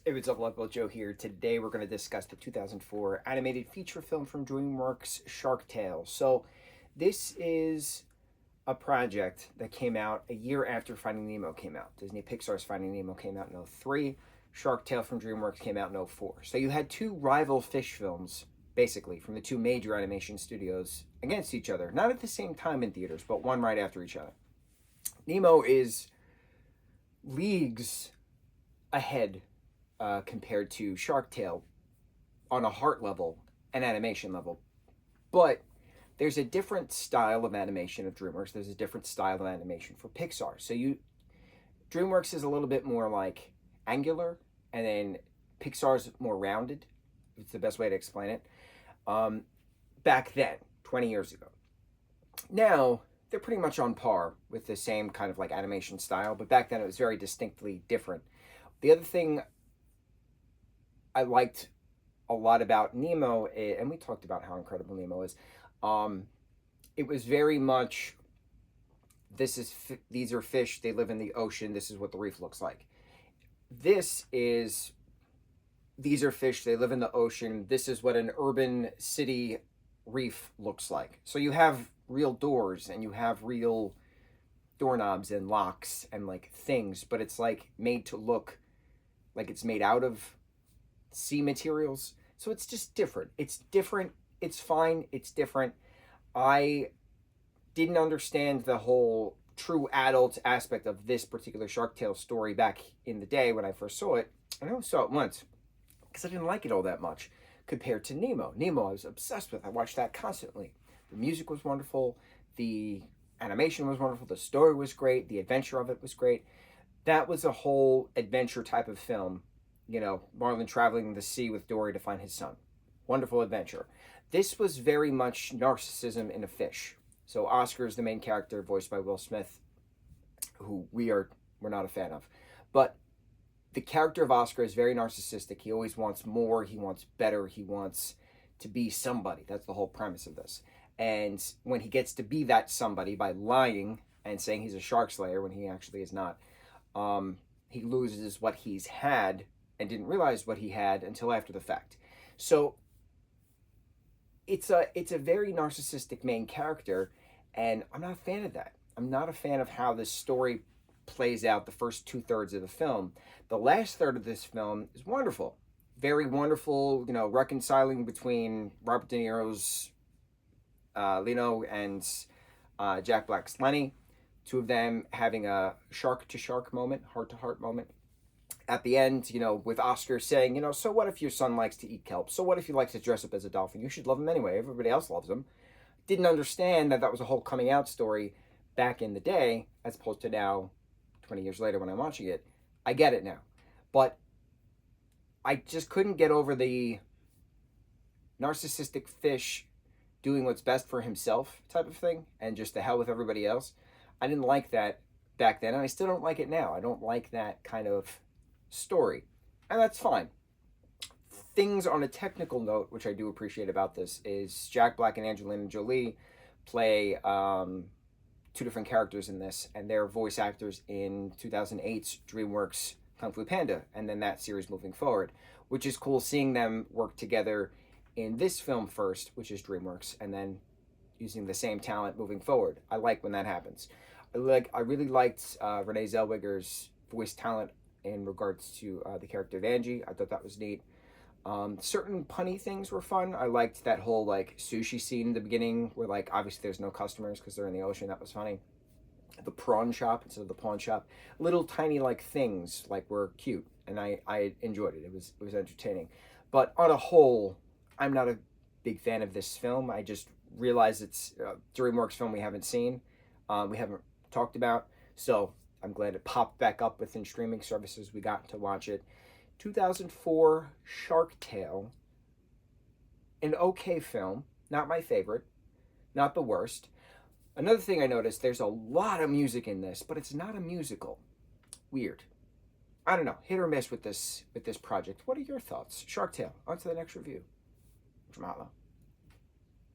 Hey, what's up, lightboltjoe here. Today we're going to discuss the 2004 animated feature film from DreamWorks, Shark Tale. So this is a project that came out a year after Finding Nemo came out. Disney Pixar's Finding Nemo came out in 03. Shark Tale from DreamWorks came out in 04. So you had two rival fish films, basically, from the two major animation studios against each other. Not at the same time in theaters, but one right after each other. Nemo is leagues ahead compared to Shark Tale on a heart level and animation level. But there's a different style of animation of DreamWorks. There's a different style of animation for Pixar. So DreamWorks is a little bit more like angular, and then Pixar's more rounded. It's the best way to explain it. Back then, 20 years ago. Now, they're pretty much on par with the same kind of like animation style, but back then it was very distinctly different. The other thing I liked a lot about Nemo, and we talked about how incredible Nemo is, it was very much, these are fish, they live in the ocean, this is what the reef looks like. These are fish, they live in the ocean, this is what an urban city reef looks like. So you have real doors, and you have real doorknobs and locks and like things, but it's like made to look like it's made out of sea materials. So it's just different. It's different. It's fine. It's different. I didn't understand the whole true adult aspect of this particular Shark Tale story back in the day when I first saw it. I only saw it once because I didn't like it all that much compared to Nemo. Nemo I was obsessed with. I watched that constantly. The music was wonderful. The animation was wonderful. The story was great. The adventure of it was great. That was a whole adventure type of film. You know, Marlin traveling the sea with Dory to find his son. Wonderful adventure. This was very much narcissism in a fish. So Oscar is the main character, voiced by Will Smith, who we're not a fan of. But the character of Oscar is very narcissistic. He always wants more. He wants better. He wants to be somebody. That's the whole premise of this. And when he gets to be that somebody by lying and saying he's a shark slayer when he actually is not, he loses what he's had and didn't realize what he had until after the fact. So it's a very narcissistic main character, and I'm not a fan of that. I'm not a fan of how this story plays out the first 2/3 of the film. The last third of this film is wonderful. Very wonderful, you know, reconciling between Robert De Niro's Lino and Jack Black's Lenny. Two of them having a shark-to-shark moment, heart-to-heart moment. At the end, you know, with Oscar saying, you know, so what if your son likes to eat kelp? So what if he likes to dress up as a dolphin? You should love him anyway. Everybody else loves him. Didn't understand that was a whole coming out story back in the day, as opposed to now, 20 years later when I'm watching it. I get it now. But I just couldn't get over the narcissistic fish doing what's best for himself type of thing, and just the hell with everybody else. I didn't like that back then, and I still don't like it now. I don't like that kind of story, and that's fine. Things on a technical note, which I do appreciate about this, is Jack Black and Angelina Jolie play two different characters in this, and they're voice actors in 2008's DreamWorks Kung Fu Panda, and then that series moving forward, which is cool seeing them work together in this film first, which is DreamWorks, and then using the same talent moving forward. I like when that happens. I really liked Renee Zellweger's voice talent in regards to the character of Angie. I thought that was neat. Certain punny things were fun. I liked that whole like sushi scene in the beginning where like obviously there's no customers because they're in the ocean. That was funny. The prawn shop instead of the pawn shop. Little tiny like things like were cute, and I enjoyed it. It was entertaining. But on a whole, I'm not a big fan of this film. I just realized it's a DreamWorks film we haven't seen. We haven't talked about. So I'm glad it popped back up within streaming services. We got to watch it. 2004 Shark Tale. An okay film. Not my favorite. Not the worst. Another thing I noticed, there's a lot of music in this, but it's not a musical. Weird. I don't know. Hit or miss with this project. What are your thoughts? Shark Tale. On to the next review. Mahalo.